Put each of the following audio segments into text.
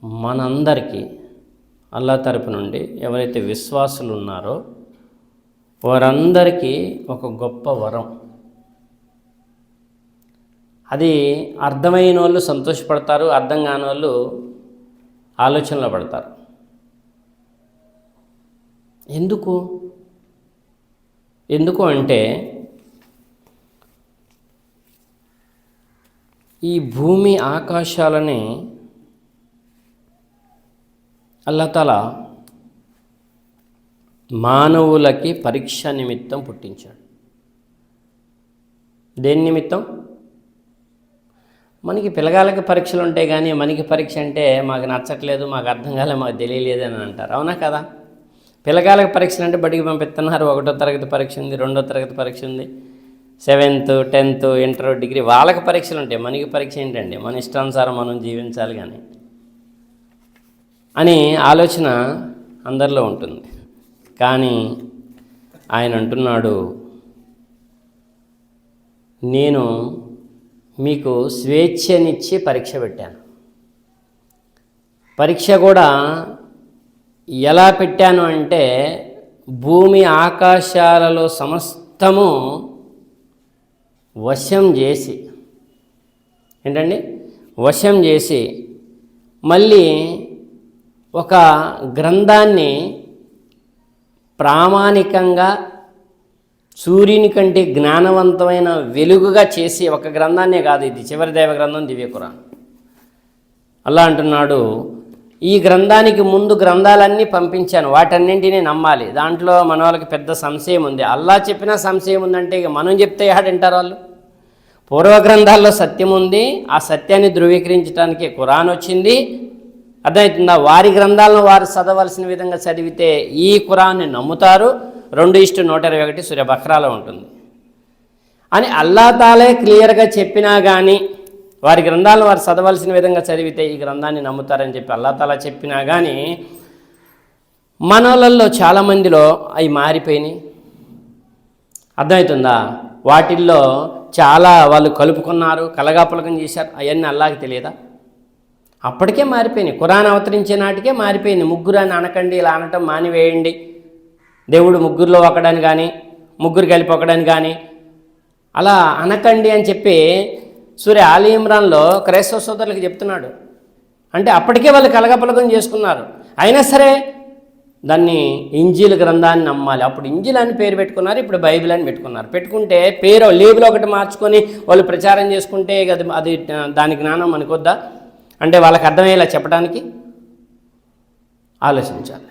మనందరికీ అల్లా తరపు నుండి ఎవరైతే విశ్వాసులు ఉన్నారో వారందరికీ ఒక గొప్ప వరం. అది అర్థమైన వాళ్ళు సంతోషపడతారు, అర్థం కాని వాళ్ళు ఆలోచనలో పడతారు. ఎందుకు అంటే ఈ భూమి ఆకాశాలని అల్లాహ్ మానవులకి పరీక్ష నిమిత్తం పుట్టించాడు. దేని నిమిత్తం? మనకి పిల్లగాళ్ళకి పరీక్షలు ఉంటాయి, కానీ మనకి పరీక్ష అంటే మాకు నచ్చట్లేదు, మాకు అర్థం కాలే, మాకు తెలియలేదు అని అంటారు. అవునా కదా? పిల్లగాళ్ళకి పరీక్షలు అంటే బడికి పంపిస్తున్నారు. 1వ తరగతి పరీక్ష ఉంది, 2వ తరగతి పరీక్ష ఉంది, 7th 10th ఇంటర్ డిగ్రీ, వాళ్ళకి పరీక్షలు ఉంటాయి. మనకి పరీక్ష ఏంటండి? మన ఇష్టానుసారం మనం జీవించాలి కానీ అని ఆలోచన అందరిలో ఉంటుంది. కానీ ఆయన అంటున్నాడు, నేను మీకు స్వేచ్ఛనిచ్చి పరీక్ష పెట్టాను. పరీక్ష కూడా ఎలా పెట్టాను అంటే భూమి ఆకాశాలలో సమస్తము వశం చేసి, ఏంటండి వశం చేసి, మళ్ళీ ఒక గ్రంథాన్ని ప్రామాణికంగా సూర్యుని కంటే జ్ఞానవంతమైన వెలుగుగా చేసి, ఒక గ్రంథాన్నే కాదు, ఇది చివరి దైవ గ్రంథం దివ్య ఖురాన్. అల్లా అంటున్నాడు, ఈ గ్రంథానికి ముందు గ్రంథాలన్నీ పంపించాను, వాటన్నింటినీ నమ్మాలి. దాంట్లో మన వాళ్ళకి పెద్ద సంశయం ఉంది. అల్లా చెప్పినా సంశయం ఉందంటే ఇక మనం చెప్తే వింటారు వాళ్ళు. పూర్వ గ్రంథాల్లో సత్యం ఉంది, ఆ సత్యాన్ని ధృవీకరించడానికి ఖురాన్ వచ్చింది. అర్థమవుతుందా? వారి గ్రంథాలను వారు చదవలసిన విధంగా చదివితే ఈ ఖురాన్ని నమ్ముతారు. 2:121 సూర బక్రాలో ఉంటుంది అని అల్లా తాలే క్లియర్గా చెప్పినా కానీ వారి గ్రంథాలను వారు చదవలసిన విధంగా చదివితే ఈ గ్రంథాన్ని నమ్ముతారని చెప్పి అల్లా తాలా చెప్పినా కానీ మనోళ్ళల్లో చాలామందిలో అవి మారిపోయినాయి. అర్థమవుతుందా? వాటిల్లో చాలా వాళ్ళు కలుపుకున్నారు, కలగాపులకం చేశారు. అవన్నీ అల్లాకి తెలియదా? అప్పటికే మారిపోయినాయి. ఖురాన్ అవతరించే నాటికే మారిపోయింది. ముగ్గురు అని అనకండి, ఇలా అనటం మానివేయండి, దేవుడు ముగ్గురులో ఒకడని కానీ ముగ్గురు కలిపి ఒకడని కానీ అలా అనకండి అని చెప్పి సూర్య ఆలి ఇమ్రాన్లో క్రైస్తవ సోదరులకు చెప్తున్నాడు. అంటే అప్పటికే వాళ్ళు కలగపలకం చేసుకున్నారు. అయినా సరే దాన్ని ఇంజీల్ గ్రంథాన్ని నమ్మాలి. అప్పుడు ఇంజీల్ అని పేరు పెట్టుకున్నారు, ఇప్పుడు బైబిల్ అని పెట్టుకున్నారు. పెట్టుకుంటే పేరు లేబుల్ ఒకటి మార్చుకొని వాళ్ళు ప్రచారం చేసుకుంటే అది దాని జ్ఞానం మనకొద్దా? అంటే వాళ్ళకి అర్థమయ్యేలా చెప్పడానికి ఆలోచించాలి.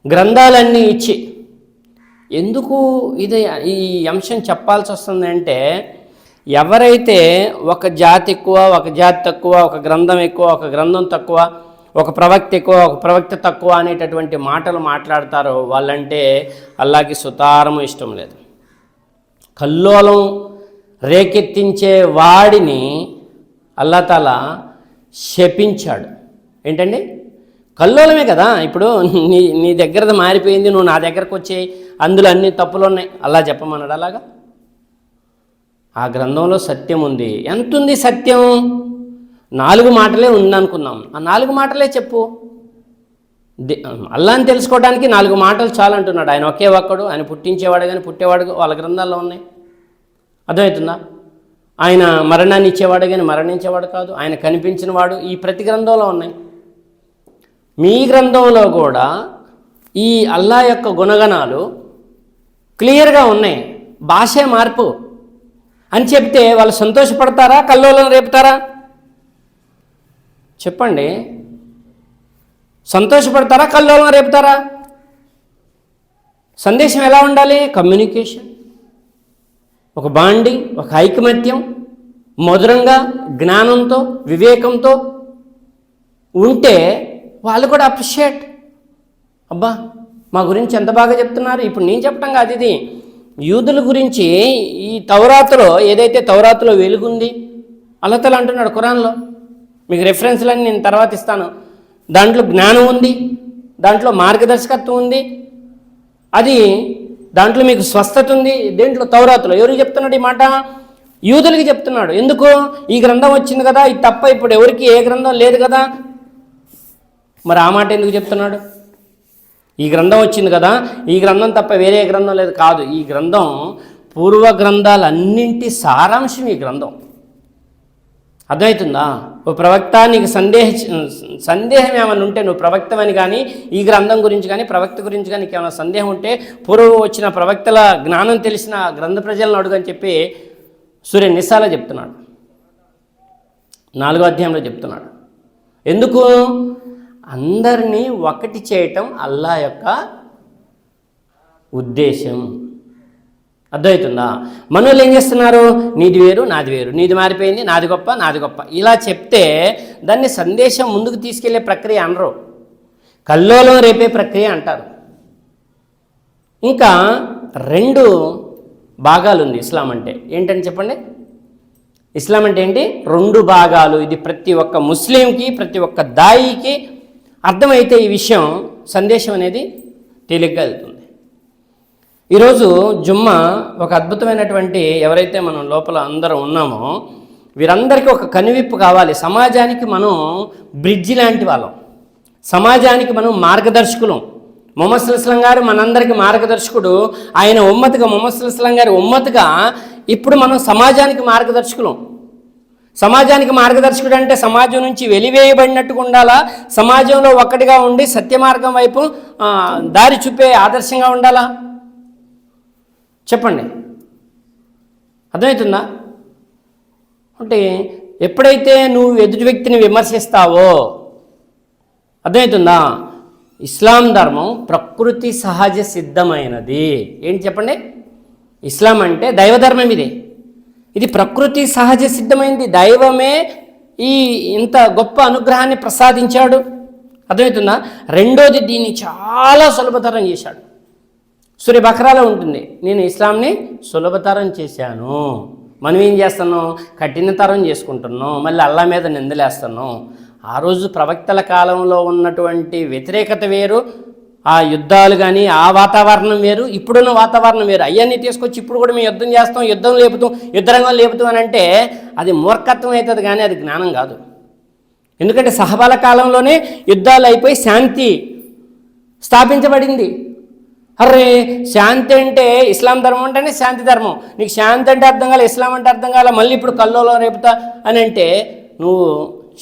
గ్రంథాలన్నీ ఇచ్చి ఎందుకు ఇది ఈ అంశం చెప్పాల్సి వస్తుంది అంటే, ఎవరైతే ఒక జాతి ఎక్కువ, ఒక జాతి తక్కువ, ఒక గ్రంథం ఎక్కువ, ఒక గ్రంథం తక్కువ, ఒక ప్రవక్త ఎక్కువ, ఒక ప్రవక్త తక్కువ అనేటటువంటి మాటలు మాట్లాడతారో వాళ్ళంటే అల్లాకి సుతారము ఇష్టం లేదు. కల్లోలం రేకెత్తించే వాడిని అల్లా తాలా శపించాడు. ఏంటండి? కల్లోలమే కదా. ఇప్పుడు నీ దగ్గరది మారిపోయింది, నువ్వు నా దగ్గరకు వచ్చేయి, అందులో అన్ని తప్పులు ఉన్నాయి, అలా చెప్పమన్నాడు. అలాగా ఆ గ్రంథంలో సత్యం ఉంది. ఎంత ఉంది సత్యం? 4 మాటలే ఉందనుకుందాం. ఆ 4 మాటలే చెప్పు. అల్లాని తెలుసుకోవడానికి 4 మాటలు చాలంటున్నాడు. ఆయన ఒకే ఒక్కడు, ఆయన పుట్టించేవాడు కానీ పుట్టేవాడు వాళ్ళ గ్రంథాల్లో ఉన్నాయి. అర్థమవుతుందా? ఆయన మరణాన్ని ఇచ్చేవాడు కానీ మరణించేవాడు కాదు, ఆయన కనిపించినవాడు, ఈ ప్రతి గ్రంథంలో ఉన్నాయి. మీ గ్రంథంలో కూడా ఈ అల్లా యొక్క గుణగణాలు క్లియర్గా ఉన్నాయి. భాషే మార్పు అని చెప్తే వాళ్ళు సంతోషపడతారా, కల్లోలం రేపుతారా? చెప్పండి. సంతోషపడతారా, కల్లోలం రేపుతారా? సందేశం ఎలా ఉండాలి? కమ్యూనికేషన్, ఒక బాండింగ్, ఒక ఐకమత్యం, మధురంగా, జ్ఞానంతో, వివేకంతో ఉంటే వాళ్ళు కూడా అప్రిషియేట్, అబ్బా మా గురించి ఎంత బాగా చెప్తున్నారు. ఇప్పుడు నేను చెప్పటం కాదు, ఇది యూదుల గురించి ఈ తౌరాతులో ఏదైతే తౌరాతులో వెలుగుంది అల్లాహ్ తఆలా అంటున్నాడు ఖురాన్లో. మీకు రెఫరెన్స్లన్నీ నేను తర్వాత ఇస్తాను. దాంట్లో జ్ఞానం ఉంది, దాంట్లో మార్గదర్శకత్వం ఉంది, అది దాంట్లో మీకు స్వస్థత ఉంది. దేంట్లో? తౌరాతులో. ఎవరికి చెప్తున్నాడు ఈ మాట? యూదులకి చెప్తున్నాడు. ఎందుకు? ఈ గ్రంథం వచ్చింది కదా, ఇది తప్ప ఇప్పుడు ఎవరికి ఏ గ్రంథం లేదు కదా, మరి ఆ మాట ఎందుకు చెప్తున్నాడు? ఈ గ్రంథం వచ్చింది కదా, ఈ గ్రంథం తప్ప వేరే గ్రంథం లేదు కాదు. ఈ గ్రంథం పూర్వ గ్రంథాలన్నింటి సారాంశం ఈ గ్రంథం. అర్థమవుతుందా? ఓ ప్రవక్త, నీకు సందేహం ఏమైనా ఉంటే, నువ్వు ప్రవక్తమని కానీ ఈ గ్రంథం గురించి కానీ ప్రవక్త గురించి కానీ నీకు ఏమైనా సందేహం ఉంటే పూర్వం వచ్చిన ప్రవక్తల జ్ఞానం తెలిసిన గ్రంథ ప్రజలను అడుగని చెప్పి సూర్య నిసాలో చెప్తున్నాడు, 4వ అధ్యాయంలో చెప్తున్నాడు. ఎందుకు? అందరినీ ఒకటి చేయటం అల్లా యొక్క ఉద్దేశం. అర్థమవుతుందా? మనోళ్ళు ఏం చేస్తున్నారు? నీది వేరు నాది వేరు, నీది మారిపోయింది, నాది గొప్ప నాది గొప్ప, ఇలా చెప్తే దాన్ని సందేశం ముందుకు తీసుకెళ్లే ప్రక్రియ అనరు, కల్లోలం రేపే ప్రక్రియ అంటారు. ఇంకా 2 భాగాలు ఉంది ఇస్లాం అంటే. ఏంటని చెప్పండి? ఇస్లాం అంటే ఏంటి? 2 భాగాలు. ఇది ప్రతి ఒక్క ముస్లింకి, ప్రతి ఒక్క దాయికి అర్థమైతే ఈ విషయం, సందేశం అనేది తేలిగ్గా వెళ్తుంది. ఈరోజు జుమ్మా ఒక అద్భుతమైనటువంటి, ఎవరైతే మనం లోపల అందరం ఉన్నామో వీరందరికీ ఒక కనువిప్పు కావాలి. సమాజానికి మనం బ్రిడ్జి లాంటి వాళ్ళం, సమాజానికి మనం మార్గదర్శకులం. మొహమ్మద్ సల్లల్లాహు గారు మనందరికీ మార్గదర్శకుడు. ఆయన ఉమ్మతుగా, మొహమ్మద్ సల్లల్లాహు గారి ఉమ్మతుగా ఇప్పుడు మనం సమాజానికి మార్గదర్శకులం. సమాజానికి మార్గదర్శకుడు అంటే సమాజం నుంచి వెలివేయబడినట్టుగా ఉండాలా, సమాజంలో ఒక్కటిగా ఉండి సత్యమార్గం వైపు దారి చూపే ఆదర్శంగా ఉండాలా? చెప్పండి, అర్థమవుతుందా? అంటే ఎప్పుడైతే నువ్వు ఎదుటి వ్యక్తిని విమర్శిస్తావో, అర్థమవుతుందా? ఇస్లాం ధర్మం ప్రకృతి సహజ సిద్ధమైనది. ఏంటి చెప్పండి? ఇస్లాం అంటే దైవధర్మం. ఇది ప్రకృతి సహజ సిద్ధమైంది. దైవమే ఈ ఇంత గొప్ప అనుగ్రహాన్ని ప్రసాదించాడు. అర్థమవుతుందా? రెండోది, దీన్ని చాలా సులభతరం చేశాడు. సూర్య బకరాలో ఉంటుంది, నేను ఇస్లాంని సులభతరం చేశాను. మనం ఏం చేస్తున్నాం? కఠినతరం చేసుకుంటున్నాం, మళ్ళీ అల్లా మీద నిందలేస్తున్నాం. ఆ రోజు ప్రవక్తల కాలంలో ఉన్నటువంటి వ్యతిరేకత వేరు, ఆ యుద్ధాలు కానీ ఆ వాతావరణం వేరు, ఇప్పుడున్న వాతావరణం వేరు. అవన్నీ తీసుకొచ్చి ఇప్పుడు కూడా మేము యుద్ధం చేస్తాం, యుద్ధం లేపుతాం, యుద్ధరంగం లేపుతాం అని అంటే అది మూర్ఖత్వం అవుతుంది, కానీ అది జ్ఞానం కాదు. ఎందుకంటే సహబాల కాలంలోనే యుద్ధాలు అయిపోయి శాంతి స్థాపించబడింది. అరే శాంతి అంటే ఇస్లాం ధర్మం అంటేనే శాంతి ధర్మం. నీకు శాంతి అంటే అర్థం కాలే, ఇస్లాం అంటే అర్థం కాలే, మళ్ళీ ఇప్పుడు కల్లోలో రేపుతా అని అంటే నువ్వు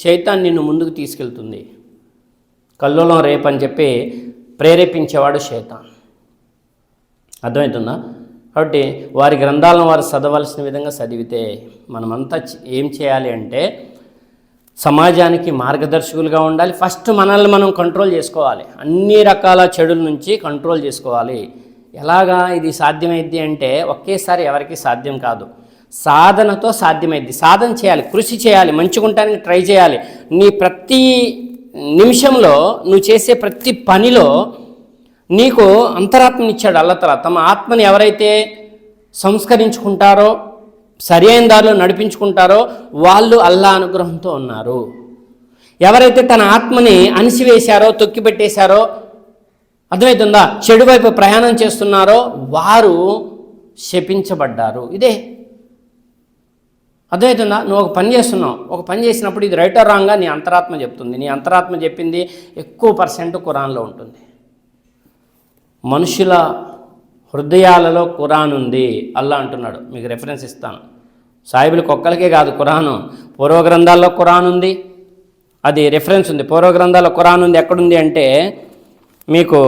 శైతాన్ నిన్ను ముందుకు తీసుకెళ్తుంది. కల్లోలం రేపని చెప్పి ప్రేరేపించేవాడు శైతాన్. అర్థమవుతుందా? కాబట్టి వారి గ్రంథాలను వారు చదవాల్సిన విధంగా చదివితే మనమంతా ఏం చేయాలి అంటే సమాజానికి మార్గదర్శకులుగా ఉండాలి. ఫస్ట్ మనల్ని మనం కంట్రోల్ చేసుకోవాలి, అన్ని రకాల చెడుల నుంచి కంట్రోల్ చేసుకోవాలి. ఎలాగా ఇది సాధ్యమైద్ది అంటే ఒకేసారి ఎవరికి సాధ్యం కాదు, సాధనతో సాధ్యమైద్ది. సాధన చేయాలి, కృషి చేయాలి, మంచిగా ఉండటానికి ట్రై చేయాలి. నీ ప్రతి నిమిషంలో నువ్వు చేసే ప్రతి పనిలో నీకు అంతరాత్మనిచ్చాడు అల్లతల. తమ ఆత్మని ఎవరైతే సంస్కరించుకుంటారో, సరి అయిన దారిలో నడిపించుకుంటారో వాళ్ళు అల్లా అనుగ్రహంతో ఉన్నారు. ఎవరైతే తన ఆత్మని అణిసివేశారో, తొక్కిపెట్టేశారో, అర్థమవుతుందా, చెడు వైపు ప్రయాణం చేస్తున్నారో వారు శపించబడ్డారు. ఇదే అర్థమవుతుందా? నువ్వు ఒక పని చేస్తున్నావు, ఒక పని చేసినప్పుడు ఇది రైట్ ఆర్ రాంగ్గా నీ అంతరాత్మ చెప్తుంది. నీ అంతరాత్మ చెప్పింది ఎక్కువ % ఖురాన్లో ఉంటుంది. మనుషుల హృదయాలలో ఖురాన్ ఉంది అల్లా అంటున్నాడు. మీకు రెఫరెన్స్ ఇస్తాను. సాయిబులకు ఒక్కరికే కాదు ఖురాను, పూర్వ గ్రంథాల్లో ఖురాన్ ఉంది, అది రెఫరెన్స్ ఉంది. పూర్వ గ్రంథాల్లో ఖురాన్ ఉంది. ఎక్కడుంది అంటే మీకు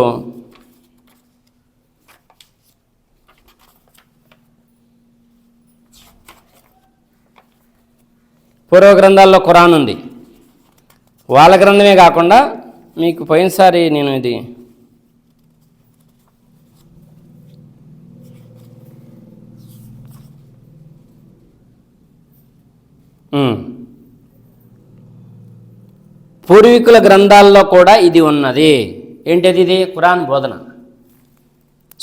పూర్వ గ్రంథాల్లో ఖురాన్ ఉంది. వాళ్ళ గ్రంథమే కాకుండా మీకు పోయినసారి నేను ఇది పూర్వీకుల గ్రంథాల్లో కూడా ఇది ఉన్నది. ఏంటిది? ఇది ఖురాన్ బోధన.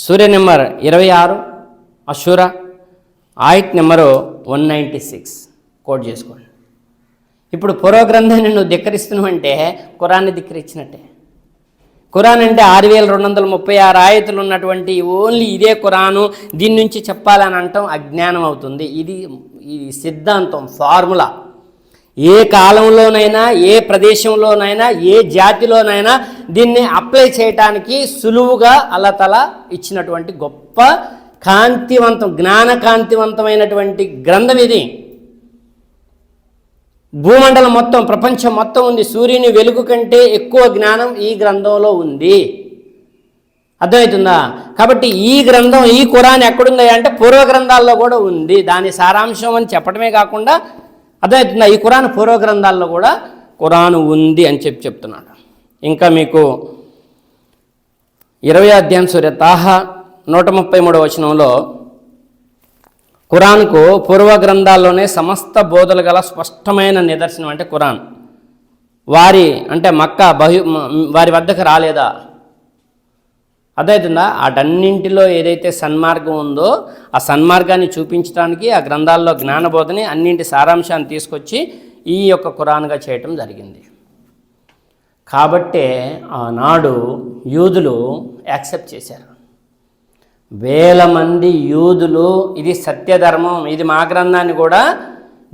సూర్య నెంబర్ 26 అషూరా ఆయత్ నెంబరు 196 కోట్ చేసుకోండి. ఇప్పుడు పూర్వ గ్రంథాన్ని నువ్వు ధిక్కరిస్తున్నావు అంటే ఖురాన్ని ధిక్కరించినట్టే. ఖురాన్ అంటే 6236 ఆయతులు ఉన్నటువంటి ఓన్లీ ఇదే ఖురాను, దీని నుంచి చెప్పాలని అంటాం అజ్ఞానం అవుతుంది. ఇది సిద్ధాంతం, ఫార్ములా. ఏ కాలంలోనైనా, ఏ ప్రదేశంలోనైనా, ఏ జాతిలోనైనా దీన్ని అప్లై చేయటానికి సులువుగా అల్లతల ఇచ్చినటువంటి గొప్ప జ్ఞానకాంతివంతమైనటువంటి గ్రంథం ఇది. భూమండలం మొత్తం, ప్రపంచం మొత్తం ఉంది. సూర్యుని వెలుగు కంటే ఎక్కువ జ్ఞానం ఈ గ్రంథంలో ఉంది. అర్థమవుతుందా? కాబట్టి ఈ గ్రంథం, ఈ ఖురాన్ ఎక్కడుందా అంటే పూర్వ గ్రంథాల్లో కూడా ఉంది. దాని సారాంశం అని చెప్పడమే కాకుండా, అర్థమవుతుందా, ఈ ఖురాన్ పూర్వ గ్రంథాల్లో కూడా ఖురాన్ ఉంది అని చెప్తున్నాడు. ఇంకా మీకు 20వ అధ్యాయం సూర తాహా 133వ వచనంలో ఖురాన్కు పూర్వ గ్రంథాల్లోనే సమస్త బోధలు గల స్పష్టమైన నిదర్శనం అంటే ఖురాన్. అంటే మక్కా వారి వద్దకు రాలేదా? అదవుతుందా? వాటన్నింటిలో ఏదైతే సన్మార్గం ఉందో ఆ సన్మార్గాన్ని చూపించడానికి ఆ గ్రంథాల్లో జ్ఞానబోధని అన్నింటి సారాంశాన్ని తీసుకొచ్చి ఈ యొక్క ఖురాన్గా చేయటం జరిగింది. కాబట్టే ఆనాడు యూదులు యాక్సెప్ట్ చేశారు. వేల మంది యూదులు ఇది సత్యధర్మం, ఇది మా గ్రంథాన్ని కూడా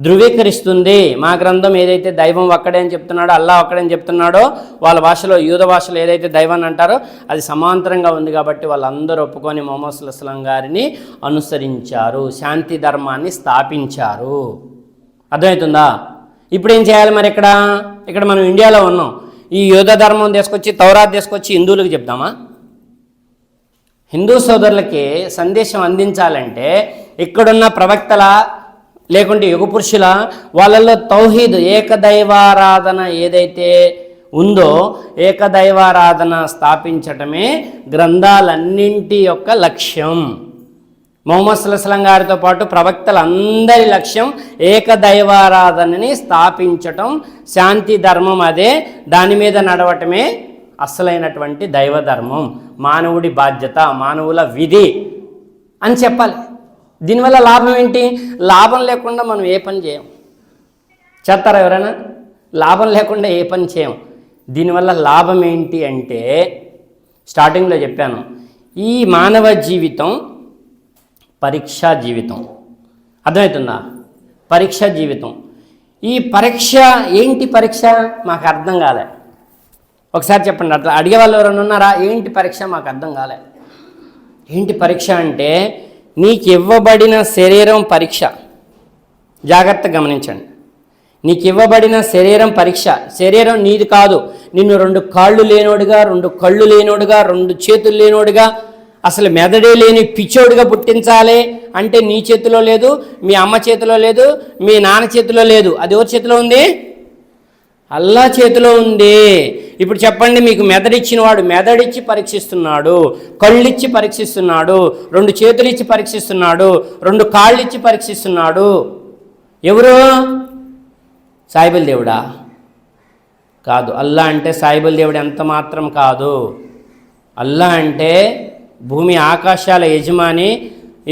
ధృవీకరిస్తుంది, మా గ్రంథం ఏదైతే దైవం ఒక్కడే అని చెప్తున్నాడో, అల్లా ఒక్కడే అని చెప్తున్నాడో, వాళ్ళ భాషలో యూద భాషలో ఏదైతే దైవాన్ని అంటారో అది సమాంతరంగా ఉంది. కాబట్టి వాళ్ళందరూ ఒప్పుకొని ముహమ్మద్ సల్లల్లాహు అలైహి వసల్లం గారిని అనుసరించారు, శాంతి ధర్మాన్ని స్థాపించారు. అర్థమవుతుందా? ఇప్పుడు ఏం చేయాలి మరి? ఇక్కడ మనం ఇండియాలో ఉన్నాం. ఈ యూద ధర్మం తీసుకొచ్చి, తౌరాత్ తీసుకొచ్చి హిందువులకు చెప్తామా? హిందూ సోదరులకి సందేశం అందించాలంటే ఇక్కడున్న ప్రవక్తల లేకుంటే యుగ పురుషుల వాళ్ళల్లో తౌహీద్, ఏకదైవారాధన ఏదైతే ఉందో ఏకదైవారాధన స్థాపించటమే గ్రంథాలన్నింటి యొక్క లక్ష్యం. ముహమ్మద్ సల్లల్లాహు అలైహి వసల్లం గారితో పాటు ప్రవక్తలందరి లక్ష్యం ఏకదైవారాధనని స్థాపించటం, శాంతి ధర్మం అదే, దాని మీద నడవటమే అసలైనటువంటి దైవ ధర్మం, మానవుడి బాధ్యత, మానవుల విధి అని చెప్పాలి. దీనివల్ల లాభం ఏంటి? లాభం లేకుండా మనం ఏ పని చేయం. చేస్తారా ఎవరైనా? లాభం లేకుండా ఏ పని చేయం. దీనివల్ల లాభం ఏంటి అంటే స్టార్టింగ్లో చెప్పాను, ఈ మానవ జీవితం పరీక్షా జీవితం. అర్థమవుతుందా? పరీక్షా జీవితం. ఈ పరీక్ష ఏంటి? పరీక్ష మాకు అర్థం కాలే. ఒకసారి చెప్పండి, అట్లా అడిగే వాళ్ళు ఎవరైనా ఉన్నారా? ఏంటి పరీక్ష? మాకు అర్థం కాలే. ఏంటి పరీక్ష అంటే నీకు ఇవ్వబడిన శరీరం పరీక్ష. జాగ్రత్త గమనించండి. నీకు ఇవ్వబడిన శరీరం పరీక్ష. శరీరం నీది కాదు. నిన్ను 2 కాళ్ళు లేనోడుగా, 2 కళ్ళు లేనోడుగా, 2 చేతులు లేనోడుగా, అసలు మెదడే లేని పిచ్చోడుగా పుట్టించాలి అంటే నీ చేతిలో లేదు, మీ అమ్మ చేతిలో లేదు, మీ నాన్న చేతిలో లేదు. అది ఎవరి చేతిలో ఉంది? అల్లా చేతిలో ఉంది. ఇప్పుడు చెప్పండి, మీకు మెదడిచ్చిన వాడు మెదడిచ్చి పరీక్షిస్తున్నాడు, కళ్ళిచ్చి పరీక్షిస్తున్నాడు, 2 చేతులు ఇచ్చి పరీక్షిస్తున్నాడు, 2 కాళ్ళు ఇచ్చి పరీక్షిస్తున్నాడు. ఎవరు? సాయిబుల్ దేవుడా? కాదు. అల్లా అంటే సాయిబుల్ దేవుడు ఎంత మాత్రం కాదు. అల్లా అంటే భూమి ఆకాశాల యజమాని.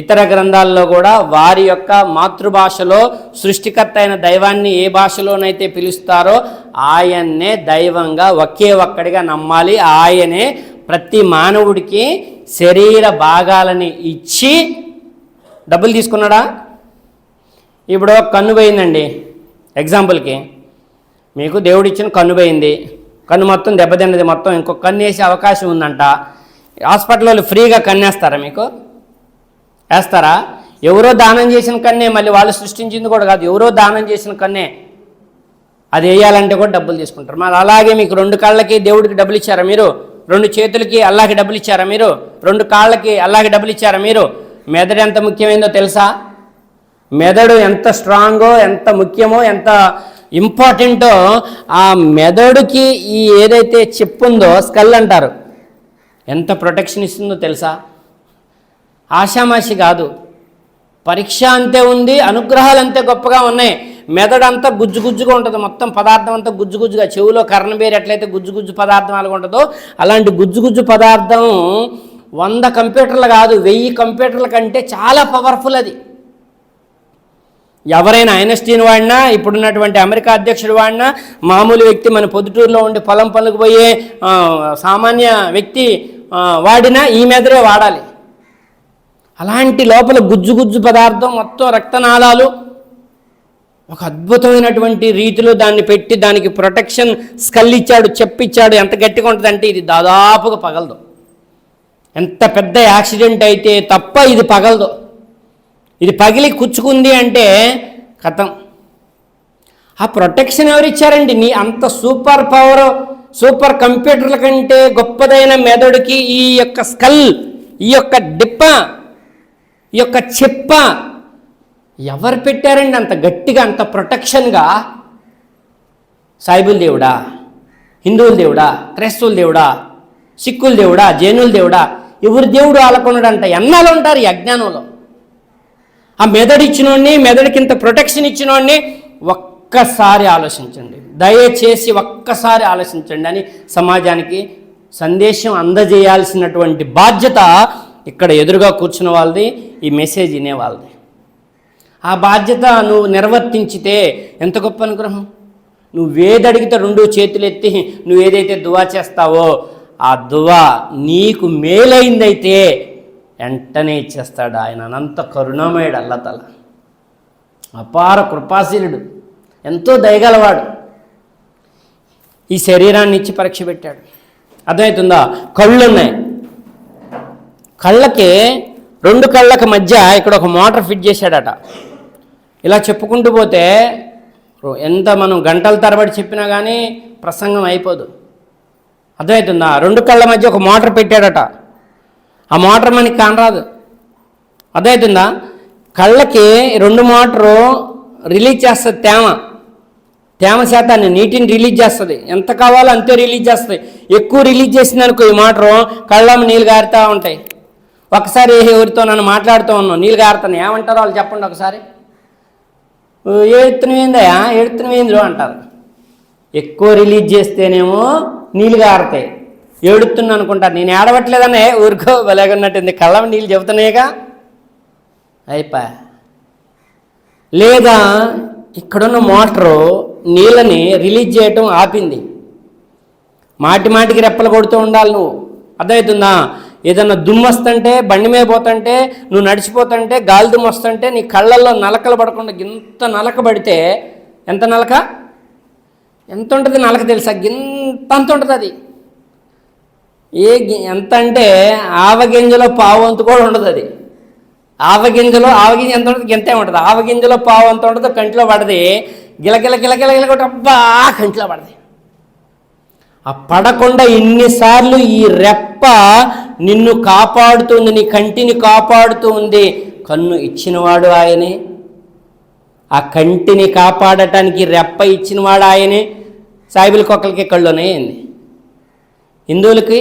ఇతర గ్రంథాల్లో కూడా వారి యొక్క మాతృభాషలో సృష్టికర్త అయిన దైవాన్ని ఏ భాషలోనైతే పిలుస్తారో ఆయన్నే దైవంగా ఒకే ఒక్కడిగా నమ్మాలి. ఆయనే ప్రతి మానవుడికి శరీర భాగాలని ఇచ్చి డబ్బులు తీసుకున్నాడా? ఇప్పుడు కన్ను పోయిందండి, ఎగ్జాంపుల్కి మీకు దేవుడిచ్చిన కన్ను పోయింది, కన్ను మొత్తం దెబ్బతిన్నది, మొత్తం ఇంకొక కన్ను వేసే అవకాశం ఉందంట. హాస్పిటల్లో ఫ్రీగా కన్నేస్తారా? మీకు వేస్తారా? ఎవరో దానం చేసిన కన్నే, మళ్ళీ వాళ్ళు సృష్టించింది కూడా కాదు, ఎవరో దానం చేసిన కన్నే. అది వేయాలంటే కూడా డబ్బులు తీసుకుంటారు. మరి అలాగే మీకు 2 కాళ్ళకి దేవుడికి డబ్బులు ఇచ్చారా మీరు? 2 చేతులకి అల్లాహకి డబ్బులు ఇచ్చారా మీరు? 2 కాళ్ళకి అల్లాహకి డబ్బులు ఇచ్చారా మీరు? మెదడు ఎంత ముఖ్యమైందో తెలుసా? మెదడు ఎంత స్ట్రాంగో, ఎంత ముఖ్యమో, ఎంత ఇంపార్టెంటో ఆ మెదడుకి ఈ ఏదైతే చెప్పుందో స్కల్ అంటారు, ఎంత ప్రొటెక్షన్ ఇస్తుందో తెలుసా? ఆషామాషి కాదు. పరీక్ష అంతే ఉంది, అనుగ్రహాలు అంతే గొప్పగా ఉన్నాయి. మెదడు అంతా గుజ్జుగుజ్జుగా ఉంటుంది, మొత్తం పదార్థం అంతా గుజ్జుగుజ్జుగా. చెవులో కర్ణబేరు ఎట్లయితే గుజ్జుగుజ్జు పదార్థం అలాగ ఉంటుందో అలాంటి గుజ్జుగుజ్జు పదార్థం 100 కంప్యూటర్లు కాదు, 1000 కంప్యూటర్ల కంటే చాలా పవర్ఫుల్ అది. ఎవరైనా ఐన్స్టీన్ వాడినా, ఇప్పుడున్నటువంటి అమెరికా అధ్యక్షుడు వాడినా, మామూలు వ్యక్తి మన పొద్దుటూరులో ఉండి పొలం పనులకు పోయే సామాన్య వ్యక్తి వాడినా ఈ మెదడే వాడాలి. అలాంటి లోపల గుజ్జు పదార్థం మొత్తం రక్తనాళాలు ఒక అద్భుతమైనటువంటి రీతిలో దాన్ని పెట్టి దానికి ప్రొటెక్షన్ స్కల్ ఇచ్చాడు, చెప్పిచ్చాడు. ఎంత గట్టిగా ఉంటుందంటే ఇది దాదాపుగా పగలదు. ఎంత పెద్ద యాక్సిడెంట్ అయితే తప్ప ఇది పగలదు. ఇది పగిలి కుచ్చుకుంది అంటే కథం. ఆ ప్రొటెక్షన్ ఎవరిచ్చారండి? నీ అంత సూపర్ పవర్, సూపర్ కంప్యూటర్ల కంటే గొప్పదైన మెదడుకి ఈ యొక్క స్కల్, ఈ యొక్క డిప్ప, ఈ యొక్క చెప్ప ఎవరు పెట్టారండి అంత గట్టిగా, అంత ప్రొటెక్షన్గా? సాయిబుల్ దేవుడా, హిందువుల దేవుడా, క్రైస్తవుల దేవుడా, సిక్కుల దేవుడా, జైనుల దేవుడా, ఎవరి దేవుడు ఆలకొనడంట? ఎన్నాళ్ళు ఉంటారు ఈ అజ్ఞానంలో? ఆ మెదడు ఇచ్చినోడిని, మెదడుకింత ప్రొటెక్షన్ ఇచ్చినోడిని ఒక్కసారి ఆలోచించండి, దయచేసి ఒక్కసారి ఆలోచించండి అని సమాజానికి సందేశం అందజేయాల్సినటువంటి బాధ్యత ఇక్కడ ఎదురుగా కూర్చున్న వాళ్ళది, ఈ మెసేజ్ వినే వాళ్ళది. ఆ బాధ్యత నువ్వు నిర్వర్తించితే ఎంత గొప్ప అనుగ్రహం. నువ్వేదడిగితే 2 చేతులు ఎత్తి నువ్వు ఏదైతే దువా చేస్తావో ఆ దువా నీకు మేలైందైతే వెంటనే ఇచ్చేస్తాడు ఆయన. అనంత కరుణామయుడు అల్లతల, అపార కృపాశీలుడు, ఎంతో దయగలవాడు. ఈ శరీరాన్ని ఇచ్చి పరీక్ష పెట్టాడు. అర్థమవుతుందా? కళ్ళు ఉన్నాయి, కళ్ళకి 2 కళ్ళకి మధ్య ఇక్కడ ఒక మోటార్ ఫిట్ చేశాడట. ఇలా చెప్పుకుంటూ పోతే ఎంత మనం గంటల తరబడి చెప్పినా కానీ ప్రసంగం అయిపోదు. అర్థమవుతుందా? 2 కళ్ళ మధ్య ఒక మోటార్ పెట్టాడట. ఆ మోటార్ మనకి కానరాదు. అర్థమవుతుందా? కళ్ళకి 2 మోటారు రిలీజ్ చేస్తుంది తేమ శాతాన్ని, నీటిని రిలీజ్ చేస్తుంది. ఎంత కావాలో అంతే రిలీజ్ చేస్తుంది. ఎక్కువ రిలీజ్ చేసిందనుకో ఈ మోటారు కళ్ళమ్మ నీళ్ళు గారుతూ ఉంటాయి. ఒకసారి ఎవరితో నన్ను మాట్లాడుతూ ఉన్నాను, నీళ్ళు గారుతాను, ఏమంటారో వాళ్ళు చెప్పండి ఒకసారి. ఏడుతున్నవేందయా, ఏడుతున్నవేంద్రో అంటారు. ఎక్కువ రిలీజ్ చేస్తేనేమో నీళ్ళు గారుతాయి. ఏడుతున్నా అనుకుంటారు. నేను ఏడవట్లేదనే ఊరుకో వెలగన్నట్టుంది, కళ్ళ నీళ్ళు చెబుతున్నాయిగా అయిపోయా. లేదా ఇక్కడున్న మోటారు నీళ్ళని రిలీజ్ చేయటం ఆపింది. మాటికి రెప్పలు కొడుతూ ఉండాలి నువ్వు. అర్థమవుతుందా? ఏదన్నా దుమ్ము వస్తుంటే, బండి మీద పోతుంటే, నువ్వు నడిచిపోతుంటే గాలి దుమ్ము వస్తుంటే నీ కళ్ళల్లో నలకలు పడకుండా గింత నలక పడితే, ఎంత నలక, ఎంత ఉంటుంది నలక తెలుసా? గింతంత ఉంటుంది అది. ఎంత అంటే ఆవగింజలో పావంతు కూడా ఉండదు అది. ఆవగింజ ఎంత ఉంటుంది? గింతే ఉంటుంది. ఆవగింజలో పావంత ఉంటుంది, కంటిలో పడది. గిలగిల గిలగిల గిల కొట్టి అబ్బా కంటిలో పడది. ఆ పడకుండా ఇన్నిసార్లు ఈ రెప్ప నిన్ను కాపాడుతుంది, నీ కంటిని కాపాడుతుంది. కన్ను ఇచ్చినవాడు ఆయనే. ఆ కంటిని కాపాడటానికి రెప్ప ఇచ్చినవాడు ఆయనే. సాయిబులకి ఒక్కరికి కళ్ళునే ఏంది? హిందువులకి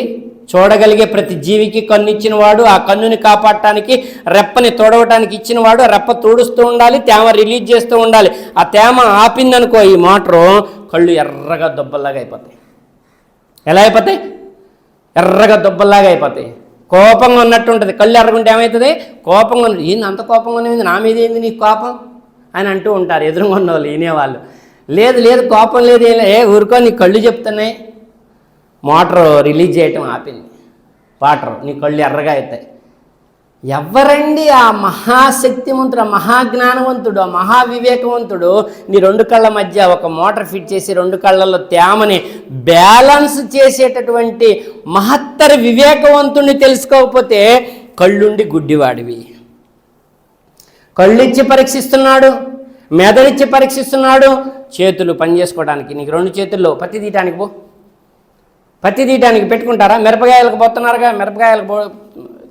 చూడగలిగే ప్రతి జీవికి కన్ను ఇచ్చినవాడు, ఆ కన్నుని కాపాడటానికి రెప్పని తోడవటానికి ఇచ్చినవాడు. రెప్ప తోడుస్తూ ఉండాలి, తేమ రిలీజ్ చేస్తూ ఉండాలి. ఆ తేమ ఆపిందనుకో ఈ మోటారు, కళ్ళు ఎర్రగా దొబ్బల్లాగా అయిపోతాయి. ఎలా అయిపోతాయి? ఎర్రగా దొబ్బల్లాగా అయిపోతాయి. కోపంగా ఉన్నట్టు ఉంటుంది. కళ్ళు ఎర్రగుంటే ఏమవుతుంది? కోపంగా ఉన్నది. ఏంది అంత కోపంగా ఉన్నది, నా మీద ఏంది నీకు కోపం అని అంటూ ఉంటారు ఎదురుగా ఉన్న వాళ్ళు, వినేవాళ్ళు. లేదు కోపం లేదు, ఊరుకో నీ కళ్ళు చెప్తున్నాయి. మోటారు రిలీజ్ చేయటం ఆపింది, వాటర్, నీ కళ్ళు ఎర్రగా అవుతాయి. ఎవరండి ఆ మహాశక్తివంతుడు, ఆ మహాజ్ఞానవంతుడు, ఆ మహావివేకవంతుడు నీ 2 కళ్ళ మధ్య ఒక మోటార్ ఫిట్ చేసి 2 కళ్ళల్లో తేమని బ్యాలెన్స్ చేసేటటువంటి మహత్తర వివేకవంతుడిని తెలుసుకోకపోతే కళ్ళుండి గుడ్డివాడివి. కళ్ళిచ్చి పరీక్షిస్తున్నాడు, మెదడిచ్చి పరీక్షిస్తున్నాడు. చేతులు పని చేసుకోవడానికి నీకు 2 చేతుల్లో పత్తి తీయటానికి పో. పత్తి తీయటానికి పెట్టుకుంటారా? మిరపకాయలకు పోతున్నారుగా, మిరపకాయలకు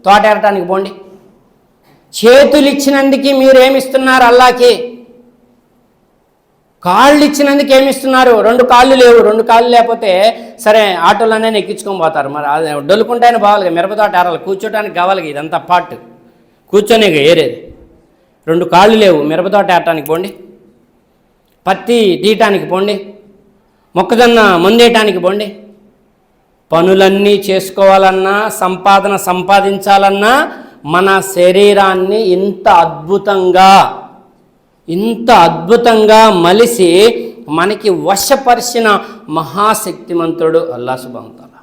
తోట ఏరటానికి పోండి. చేతులు ఇచ్చినందుకు మీరేమిస్తున్నారు అల్లాకి? కాళ్ళు ఇచ్చినందుకు ఏమిస్తున్నారు? 2 కాళ్ళు లేవు. 2 కాళ్ళు లేకపోతే సరే ఆటోలోనే ఎక్కించుకొని పోతారు. మరి అది డొల్లుకుంటేనే బావాలి, మిరపతోట ఏరాలి, కూర్చోటానికి కావాలి. ఇదంతా పార్ట్, కూర్చొనే ఏరేది. 2 కాళ్ళు లేవు, మిరపతోట ఏరటానికి పోండి, పత్తి తీయటానికి పోండి, మొక్కజొన్న మందేయటానికి పోండి. పనులన్నీ చేసుకోవాలన్నా, సంపాదన సంపాదించాలన్నా మన శరీరాన్ని ఇంత అద్భుతంగా మలిసి మనకి వశపరిచిన మహాశక్తిమంతుడు అల్లాహ్ సుబ్హానహు వ తఆలా.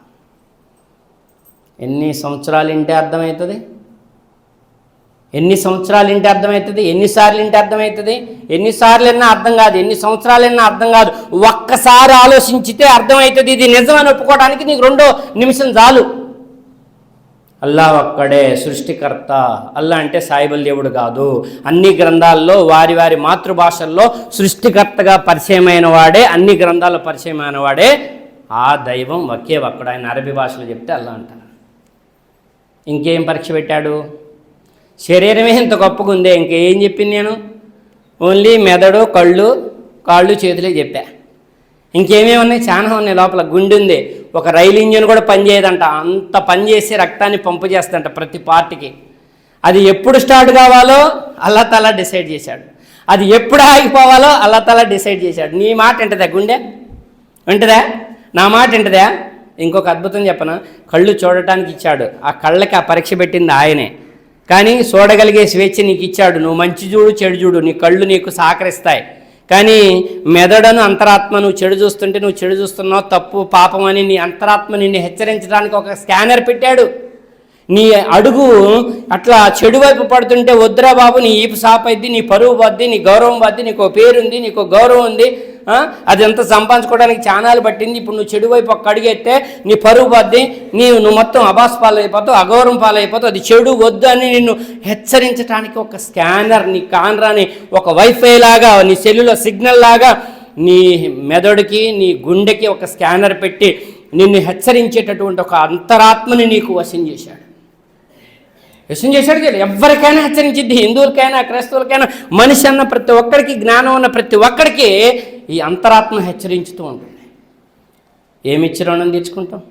ఎన్ని సంవత్సరాలు ఇంటే అర్థమవుతుంది? ఎన్ని సంవత్సరాలు ఇంటి అర్థమవుతుంది, ఎన్నిసార్లు ఇంటి అర్థమవుతుంది, ఎన్నిసార్లు అయినా అర్థం కాదు, ఎన్ని సంవత్సరాలు అయినా అర్థం కాదు. ఒక్కసారి ఆలోచించితే అర్థమవుతుంది. ఇది నిజమని ఒప్పుకోవడానికి నీకు 2 నిమిషం చాలు. అల్లా ఒక్కడే సృష్టికర్త. అల్లా అంటే సాయిబుల్ దేవుడు కాదు. అన్ని గ్రంథాల్లో వారి వారి మాతృభాషల్లో సృష్టికర్తగా పరిచయమైన వాడే, అన్ని గ్రంథాల్లో పరిచయమైన వాడే ఆ దైవం ఒకే ఒక్కడు. ఆయన అరబీ భాషలో చెప్తే అల్లా అంటారు. ఇంకేం పరీక్ష పెట్టాడు? శరీరమే ఇంత గొప్పగా ఉందే, ఇంకేం చెప్పింది నేను? ఓన్లీ మెదడు, కళ్ళు, కాళ్ళు, చేతులే చెప్పా. ఇంకేమేమి ఉన్నాయి? చాలా ఉన్నాయి. లోపల గుండె ఉంది. ఒక రైలు ఇంజిన్ కూడా పనిచేయదంట. అంత పనిచేసి రక్తాన్ని పంపు చేస్తుందంట ప్రతి పార్ట్కి. అది ఎప్పుడు స్టార్ట్ కావాలో అల్లా తాలా డిసైడ్ చేశాడు. అది ఎప్పుడు ఆగిపోవాలో అల్లా తాలా డిసైడ్ చేశాడు. నీ మాట వింటదా గుండె? వింటదా? నా మాట వింటదా? ఇంకొక అద్భుతం చెప్పనా? కళ్ళు చూడటానికి ఇచ్చాడు. ఆ కళ్ళకి ఆ పరీక్ష పెట్టింది ఆయనే. కానీ చూడగలిగే స్వేచ్ఛ నీకు ఇచ్చాడు. నువ్వు మంచి చూడు, చెడు చూడు, నీ కళ్ళు నీకు సహకరిస్తాయి. కానీ మెదడును, అంతరాత్మ, నువ్వు చెడు చూస్తుంటే నువ్వు చెడు చూస్తున్నావు, తప్పు, పాపం అని నీ అంతరాత్మ నిన్ను హెచ్చరించడానికి ఒక స్కానర్ పెట్టాడు. నీ అడుగు అట్లా చెడు వైపు పడుతుంటే వద్దురా బాబు, నీ ఈపు సాపైద్ది, నీ పరువు పోద్ది, నీ గౌరవం పోద్ది, నీకు పేరుంది, నీకు గౌరవం ఉంది, అది ఎంత సంపాదించుకోవడానికి చానాలు పట్టింది. ఇప్పుడు నువ్వు చెడు వైపు ఒక్క అడిగేస్తే నీ పరువు పోద్ది, నువ్వు మొత్తం అబాస్ పాలైపోతావు, అగౌరవం పాలైపోతావు, అది చెడు వద్దు అని నిన్ను హెచ్చరించడానికి ఒక స్కానర్, నీ కానరాని ఒక వైఫై లాగా, నీ సెల్లులో సిగ్నల్ లాగా నీ మెదడుకి, నీ గుండెకి ఒక స్కానర్ పెట్టి నిన్ను హెచ్చరించేటటువంటి ఒక అంతరాత్మని నీకు వశం చేశాడు. ఎవరికైనా హెచ్చరించిద్ది. హిందువులకైనా, క్రైస్తవులకైనా, మనిషి అన్న ప్రతి ఒక్కరికి, జ్ఞానం ఉన్న ప్రతి ఒక్కరికి ఈ అంతరాత్మ హెచ్చరించుతూ ఉంటుంది. ఏమిచ్చి రుణం తీర్చుకుంటాం?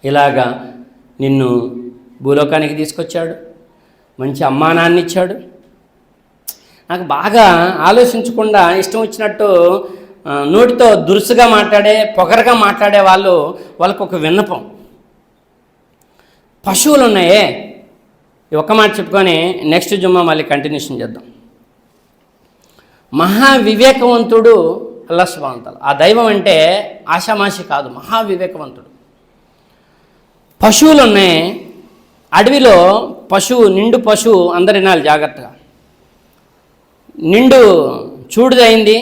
ఇలాగా నిన్ను భూలోకానికి తీసుకొచ్చాడు, మంచి అమ్మానాన్ని ఇచ్చాడు. నాకు బాగా ఆలోచించకుండా ఇష్టం వచ్చినట్టు నోటితో దురుసుగా మాట్లాడే, పొగరగా మాట్లాడే వాళ్ళకు ఒక విన్నపం. పశువులు ఉన్నాయే, ఒక్క మాట చెప్పుకొని నెక్స్ట్ జుమ్మా మళ్ళీ కంటిన్యూషన్ చేద్దాం. మహావివేకవంతుడు అల్లాహ్ సుబ్హానహు వ తఆలా. ఆ దైవం అంటే ఆషామాషి కాదు, మహావివేకవంతుడు. పశువులు ఉన్నాయి అడవిలో. నిండు పశువు అందరి వినాలి జాగ్రత్తగా. నిండు చూడుదైంది,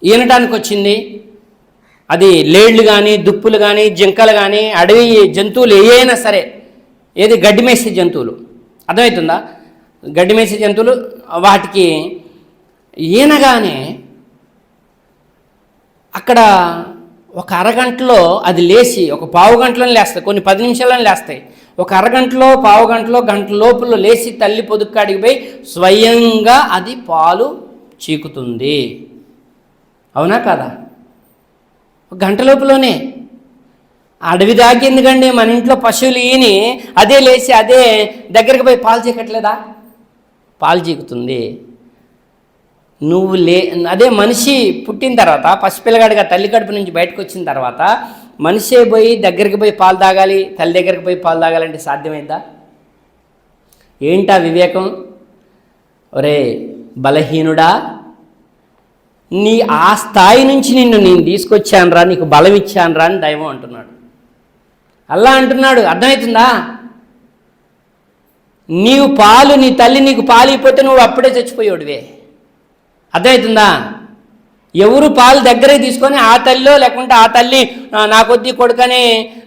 ఈనటానికి వచ్చింది. అది లేళ్ళు కానీ, దుప్పులు కానీ, జింకలు కానీ, అడవి జంతువులు ఏవైనా సరే, ఏది గడ్డి మేసే జంతువులు, అర్థమవుతుందా? గడ్డి మేసే జంతువులు వాటికి ఈనగానే అక్కడ ఒక అరగంటలో అది లేచి, ఒక పావు గంటలను లేస్తాయి, కొన్ని 10 నిమిషాలను లేస్తాయి. ఒక అరగంటలో, పావు గంటలో, గంట లోపల లేచి తల్లి పొదుక్కాడికి పోయి స్వయంగా అది పాలు చీకుతుంది. అవునా కాదా? ఒక గంట లోపలనే. అడవి దాకా ఎందుకండి, మన ఇంట్లో పశువులు ఈని అదే లేచి అదే దగ్గరికి పోయి పాలు చీకట్లేదా? పాలు చీకుతుంది. అదే మనిషి పుట్టిన తర్వాత, పసిపిల్లగాడిగా తల్లి కడుపు నుంచి బయటకు వచ్చిన తర్వాత మనిషే పోయి దగ్గరికి పోయి పాలు తాగాలి, తల్లి దగ్గరికి పోయి పాలు తాగాలంటే సాధ్యమైద్దా? ఏంటా వివేకం? ఒరే బలహీనుడా, ఆ స్థాయి నుంచి నేను తీసుకొచ్చానురా, నీకు బలం ఇచ్చానురా అని దైవం అంటున్నాడు. అల్లా అంటున్నాడు. అర్థమవుతుందా? నీ తల్లి నీకు పాలు ఇవ్వకపోతే నువ్వు అప్పుడే చచ్చిపోయాడువే. అర్థమవుతుందా? ఎవరు పాలు దగ్గరికి తీసుకొని ఆ తల్లిలో, లేకుంటే ఆ తల్లి నా కొద్ది కొడుకని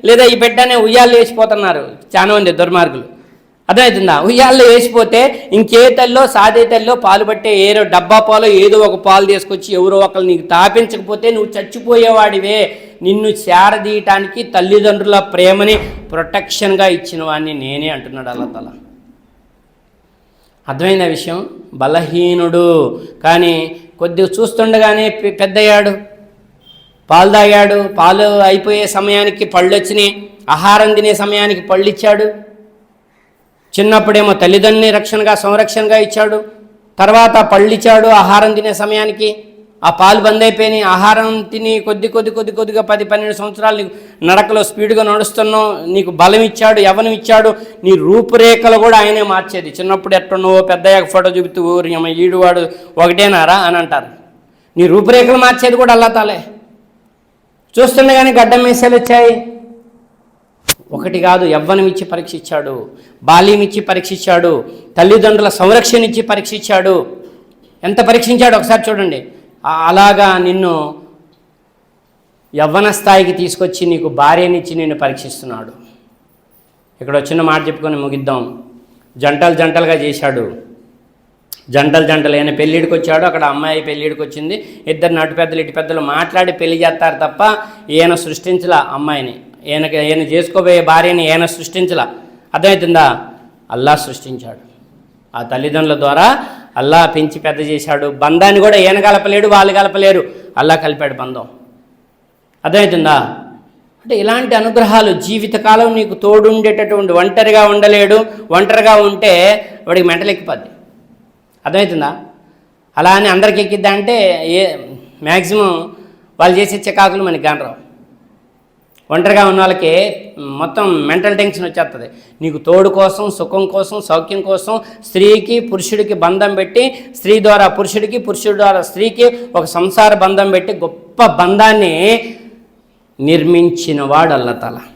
లేదా ఈ బిడ్డనే ఉయ్యాల్లో వేసిపోతున్నారు చాలా మంది దుర్మార్గులు. అర్థమవుతుందా? ఉయ్యాల్లో వేసిపోతే ఇంకే తల్లిలో, సాదే తల్లిలో పాలు పట్టే డబ్బా పాలు ఏదో ఒక పాలు తీసుకొచ్చి ఎవరో ఒకరు నీకు తాపించకపోతే నువ్వు చచ్చిపోయేవాడివే. నిన్ను చేరదీయటానికి తల్లిదండ్రుల ప్రేమని ప్రొటెక్షన్గా ఇచ్చిన వాడిని నేనే అంటున్నాడు అల్లాహ్ తాలా. అర్థమైన విషయం? బలహీనుడు కానీ కొద్దిగా చూస్తుండగానే పెద్దయ్యాడు, పాలు తాగాడు, పాలు అయిపోయే సమయానికి పళ్ళు వచ్చినాయి, ఆహారం తినే సమయానికి పళ్ళు ఇచ్చాడు. చిన్నప్పుడేమో తల్లిదండ్రుని సంరక్షణగా ఇచ్చాడు, తర్వాత పళ్ళు ఇచ్చాడు. ఆహారం తినే సమయానికి ఆ పాలు బంద్ అయిపోయినాయి. ఆహారం తిని కొద్దిగా 10-12 సంవత్సరాలు నీకు నడకలో స్పీడ్గా నడుస్తున్నావు, నీకు బలం ఇచ్చాడు, యవ్వనం ఇచ్చాడు. నీ రూపురేఖలు కూడా ఆయనే మార్చేది. చిన్నప్పుడు ఎట్టున్నావో పెద్దయ్యాక ఫోటో చూపుతూ ఈడువాడు ఒకటేనారా అని అంటారు. నీ రూపురేఖలు మార్చేది కూడా అల్లాహ్ తాలే. చూస్తుండగానే గడ్డం మీసాలు వచ్చాయి, ఒకటి కాదు, యవ్వనం ఇచ్చి పరీక్షించాడు, బాల్యం ఇచ్చి పరీక్షించాడు, తల్లిదండ్రుల సంరక్షణ ఇచ్చి పరీక్షించాడు. ఎంత పరీక్షించాడు ఒకసారి చూడండి. అలాగా నిన్ను యవ్వన స్థాయికి తీసుకొచ్చి నీకు భార్యనిచ్చి నిన్ను పరీక్షిస్తున్నాడు. ఇక్కడ వచ్చిన మాట చెప్పుకొని ముగిద్దాం. జంటలుగా చేశాడు. జంటలు ఆయన పెళ్ళిడికి వచ్చాడు, అక్కడ అమ్మాయి పెళ్ళిడికి వచ్చింది. ఇద్దరు నటు పెద్దలు ఇటు పెద్దలు మాట్లాడి పెళ్లి చేస్తారు తప్ప ఈయన సృష్టించలా అమ్మాయిని. ఈయన చేసుకోబోయే భార్యని ఈయన సృష్టించలా. అర్థమవుతుందా? అల్లా సృష్టించాడు. ఆ తల్లిదండ్రుల ద్వారా అల్లా పెంచి పెద్ద చేశాడు. బంధాన్ని కూడా ఈయన కలపలేడు, వాళ్ళు కలపలేరు, అల్లా కలిపాడు బంధం. అర్థమవుతుందా? అంటే ఇలాంటి అనుగ్రహాలు జీవితకాలం నీకు తోడుండేటటువంటి. ఒంటరిగా ఉండలేడు, ఒంటరిగా ఉంటే వాడికి మెంటలెక్కిపోద్ది. అర్థమవుతుందా? అలా అని అందరికి ఎక్కిద్దా అంటే మ్యాక్సిమం వాళ్ళు చేసే చికాకులు మనకి కానరావు. ఒంటరిగా ఉన్న వాళ్ళకి మొత్తం మెంటల్ టెన్షన్ వచ్చేస్తుంది. నీకు తోడు కోసం, సుఖం కోసం, సౌఖ్యం కోసం స్త్రీకి పురుషుడికి బంధం పెట్టి, స్త్రీ ద్వారా పురుషుడికి, పురుషుడి ద్వారా స్త్రీకి ఒక సంసార బంధం పెట్టి గొప్ప బంధాన్ని నిర్మించినవాడు అల్లాహ్.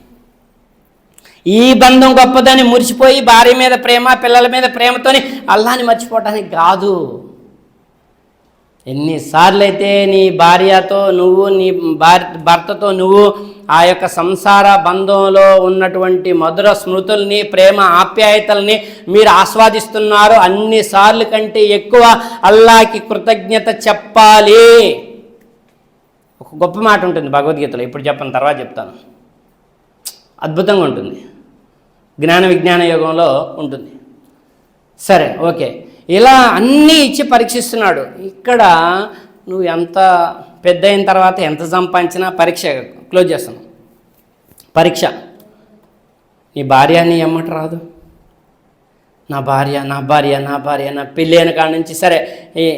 ఈ బంధం గొప్పదని మురిసిపోయి భార్య మీద ప్రేమ, పిల్లల మీద ప్రేమతోని అల్లాని మర్చిపోవటానికి కాదు. ఎన్నిసార్లు అయితే నీ భార్యతో నువ్వు, నీ భర్తతో నువ్వు ఆ యొక్క సంసార బంధంలో ఉన్నటువంటి మధుర స్మృతుల్ని, ప్రేమ ఆప్యాయతల్ని మీరు ఆస్వాదిస్తున్నారో అన్నిసార్లు కంటే ఎక్కువ అల్లాహ్కి కృతజ్ఞత చెప్పాలి. ఒక గొప్ప మాట ఉంటుంది భగవద్గీతలో, ఇప్పుడు చెప్పను, తర్వాత చెప్తాను. అద్భుతంగా ఉంటుంది, జ్ఞాన విజ్ఞాన యోగంలో ఉంటుంది. సరే, ఓకే. ఇలా అన్నీ ఇచ్చి పరీక్షిస్తున్నాడు. ఇక్కడ నువ్వు ఎంత పెద్ద అయిన తర్వాత ఎంత సంపాదించినా పరీక్ష క్లోజ్ చేస్తాను. పరీక్ష. నీ భార్య నీ ఎమ్మట రాదు. నా భార్య నా పెళ్ళి అయిన కాడ నుంచి. సరే,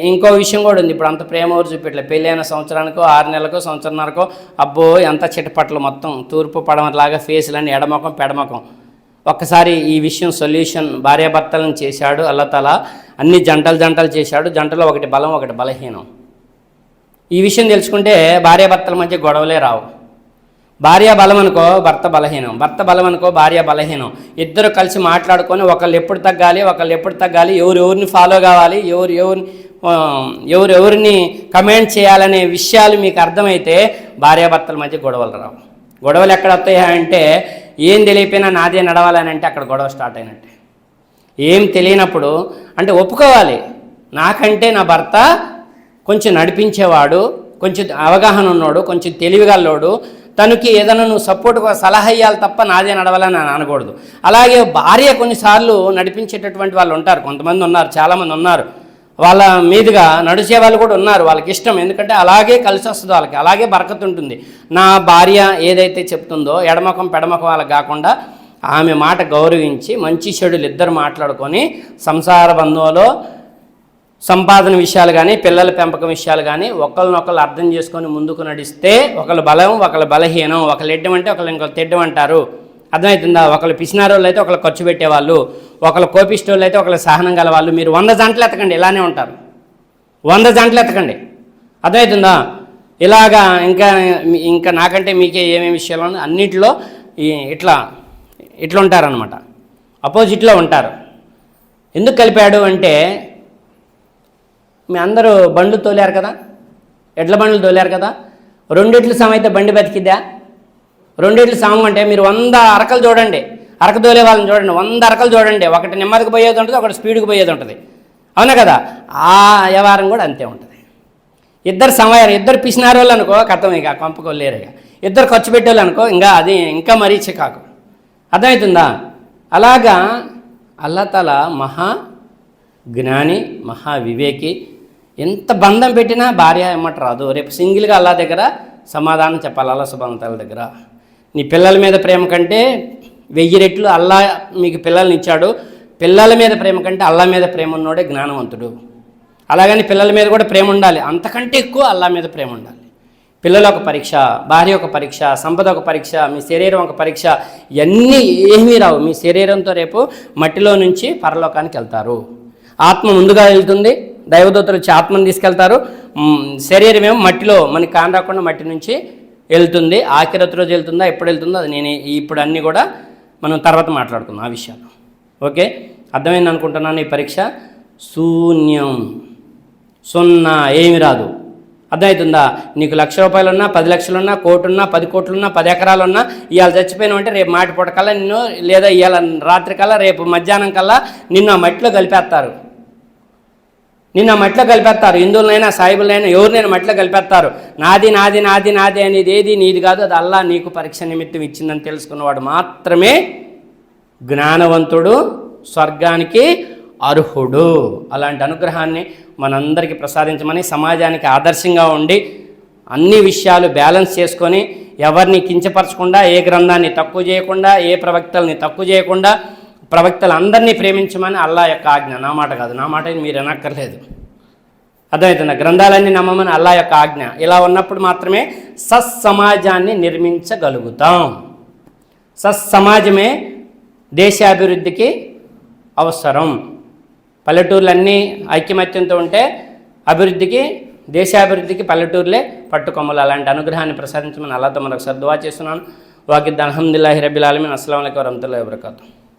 ఇంకో విషయం కూడా ఉంది. ఇప్పుడు అంత ప్రేమ ఎవరు చూపెట్టలే. పెళ్ళి అయిన సంవత్సరానికో 6 నెలలకో సంవత్సరంన్నరకో అబ్బో ఎంత చిటపట్లు, మొత్తం తూర్పు పడమలాగా ఫేసులని ఎడమొఖం పెడమొఖం. ఒక్కసారి ఈ విషయం సొల్యూషన్ భార్యాభర్తలను చేశాడు అల్లాహ్. అన్ని జంటలు చేశాడు. జంటలో ఒకటి బలం, ఒకటి బలహీనం. ఈ విషయం తెలుసుకుంటే భార్యాభర్తల మధ్య గొడవలే రావు. భార్య బలం అనుకో భర్త బలహీనం, భర్త బలం అనుకో భార్య బలహీనం. ఇద్దరు కలిసి మాట్లాడుకొని ఒకళ్ళు ఎప్పుడు తగ్గాలి, ఎవరిని ఫాలో కావాలి, ఎవరిని కమెంట్ చేయాలనే విషయాలు మీకు అర్థమైతే భార్యాభర్తల మధ్య గొడవలు రావు. గొడవలు ఎక్కడ వస్తాయా అంటే, ఏం తెలియపోయినా నాదే నడవాలని అంటే అక్కడ గొడవ స్టార్ట్ అయినట్టే. ఏం తెలియనప్పుడు అంటే ఒప్పుకోవాలి, నాకంటే నా భర్త కొంచెం నడిపించేవాడు, కొంచెం అవగాహన ఉన్నాడు, కొంచెం తెలివిగల్లోడు, తనకి ఏదైనా నువ్వు సపోర్ట్గా సలహా ఇవ్వాలి తప్ప నాదే నడవాలని అనకూడదు. అలాగే భార్య కొన్నిసార్లు నడిపించేటటువంటి వాళ్ళు ఉంటారు, కొంతమంది ఉన్నారు, చాలామంది ఉన్నారు. వాళ్ళ మీదుగా నడిచే వాళ్ళు కూడా ఉన్నారు, వాళ్ళకి ఇష్టం. ఎందుకంటే అలాగే కలిసి వస్తుంది, వాళ్ళకి అలాగే బరకత్ ఉంటుంది. నా భార్య ఏదైతే చెప్తుందో ఎడమొఖం పెడమొఖం వాళ్ళకి కాకుండా ఆమె మాట గౌరవించి మంచి చెడులు ఇద్దరు మాట్లాడుకొని సంసార బంధంలో సంపాదన విషయాలు కానీ, పిల్లల పెంపకం విషయాలు కానీ ఒకళ్ళనొకళ్ళు అర్థం చేసుకొని ముందుకు నడిస్తే ఒకళ్ళు బలం, ఒకళ్ళు బలహీనం, ఒకళ్ళు ఎడ్డమంటే ఒకళ్ళు ఇంకొకళ్ళు తెడ్డమంటారు. అర్థమవుతుందా? ఒకళ్ళు పిసినారోళ్ళు అయితే ఒకళ్ళు ఖర్చు పెట్టేవాళ్ళు, ఒకళ్ళు కోపిస్టోళ్ళు అయితే ఒకళ్ళు సహనం గల వాళ్ళు. మీరు 100 జంటలు ఎత్తకండి, ఇలానే ఉంటారు. 100 జంటలు ఎత్తకండి. అర్థమవుతుందా? ఇలాగా ఇంకా నాకంటే మీకే ఏమేమి విషయాలు అన్నింటిలో ఇట్లా ఉంటారనమాట, అపోజిట్లో ఉంటారు. ఎందుకు కలిపాడు అంటే, మీ అందరూ బండ్లు తోలారు కదా, ఎడ్ల బండ్లు తోలారు కదా, 2 ఎడ్ల సాము అయితే బండి బతికిద్దా? 2 ఎడ్ల సాము అంటే మీరు 100 అరకలు చూడండి, అరక తోలే వాళ్ళని చూడండి, 100 అరకలు చూడండి. ఒకటి నెమ్మదికి పోయేది ఉంటుంది, ఒకటి స్పీడ్కి పోయేది ఉంటుంది, అవునా కదా? ఆ వ్యవహారం కూడా అంతే ఉంటుంది. ఇద్దరు సమయాలు, ఇద్దరు పిసినారోళ్ళు అనుకో కథం, ఇక కొంపకోలేరు. ఇక ఇద్దరు ఖర్చు పెట్టేవాళ్ళు అనుకో అది ఇంకా మరీ చికాకు. అర్థమవుతుందా? అలాగా అల్లాహ్ మహా జ్ఞాని, మహా వివేకి. ఎంత బంధం పెట్టినా భార్య ఎమ్మట రాదు. రేపు సింగిల్గా అల్లాహ్ దగ్గర సమాధానం చెప్పాలి. అల్లాహ్ సుబ్హానహు వ తఆలా దగ్గర నీ పిల్లల మీద ప్రేమ కంటే 1000 రెట్లు అల్లాహ్ మీకు పిల్లల్ని ఇచ్చాడు. పిల్లల మీద ప్రేమ కంటే అల్లాహ్ మీద ప్రేమ ఉన్నోడే జ్ఞానవంతుడు. అలాగని పిల్లల మీద కూడా ప్రేమ ఉండాలి, అంతకంటే ఎక్కువ అల్లాహ్ మీద ప్రేమ ఉండాలి. పిల్లలు ఒక పరీక్ష, భార్య ఒక పరీక్ష, సంపద ఒక పరీక్ష, మీ శరీరం ఒక పరీక్ష. ఇవన్నీ ఏమీ రావు. మీ శరీరంతో రేపు మట్టిలో నుంచి పరలోకానికి వెళ్తారు. ఆత్మ ముందుగా వెళ్తుంది, దైవదూతలు వచ్చి ఆత్మను తీసుకెళ్తారు. శరీరం ఏమో మట్టిలో మనకి కాని రాకుండా మట్టి నుంచి వెళ్తుంది. ఆఖిరత్ రోజు వెళ్తుందా, ఎప్పుడు వెళ్తుందో అది నేను ఇప్పుడు అన్నీ కూడా మనం తర్వాత మాట్లాడుకుందాం ఆ విషయాలు. ఓకే, అర్థమైంది అనుకుంటున్నాను. ఈ పరీక్ష శూన్యం, సున్నా, ఏమి రాదు. అర్థమవుతుందా? నీకు 1,00,000 రూపాయలున్నా, 10 లక్షలున్నా, కోటున్నా, 10 కోట్లున్నా, 10 ఎకరాలున్నా, ఇవాళ చచ్చిపోయినావంటే రేపు మాటి పూటకల్లా నిన్ను, లేదా ఇవాళ రాత్రి కల్లా, రేపు మధ్యాహ్నం కల్లా నిన్ను ఆ మట్టిలో కలిపేస్తారు. హిందువులైనా సాయిబులైనా ఎవరినైనా మట్టిలో కలిపేస్తారు. నాది నాది నాది నాది అనేది ఏది నీది కాదు, అది అల్లా నీకు పరీక్ష నిమిత్తం ఇచ్చిందని తెలుసుకున్నవాడు మాత్రమే జ్ఞానవంతుడు, స్వర్గానికి అర్హుడు. అలాంటి అనుగ్రహాన్ని మనందరికీ ప్రసాదించమని, సమాజానికి ఆదర్శంగా ఉండి అన్ని విషయాలు బ్యాలెన్స్ చేసుకొని, ఎవరిని కించపరచకుండా, ఏ గ్రంథాన్ని తక్కువ చేయకుండా, ఏ ప్రవక్తల్ని తక్కువ చేయకుండా, ప్రవక్తలందరినీ ప్రేమించమని అల్లా యొక్క ఆజ్ఞ. నా మాట కాదు, నా మాట మీరు వినక్కర్లేదు. అర్థమవుతుందా? గ్రంథాలన్నీ నమ్మమని అల్లా యొక్క ఆజ్ఞ. ఇలా ఉన్నప్పుడు మాత్రమే సత్సమాజాన్ని నిర్మించగలుగుతాం. సత్సమాజమే దేశాభివృద్ధికి అవసరం. పల్లెటూర్లన్నీ ఐక్యమత్యంతో ఉంటే అభివృద్ధికి, దేశాభివృద్ధికి పల్లెటూర్లే పట్టుకొమ్మలు. అలాంటి అనుగ్రహాన్ని ప్రసాదించమని అల్లాతో మరొకసారి దువా చేస్తున్నాను. వాకిద్దాన్ అల్హమ్దులిల్లాహి రబ్బిల్ ఆలమీన్. అస్సలాము అలైకుం వరహ్మతుల్లాహి వబరకాతుహు.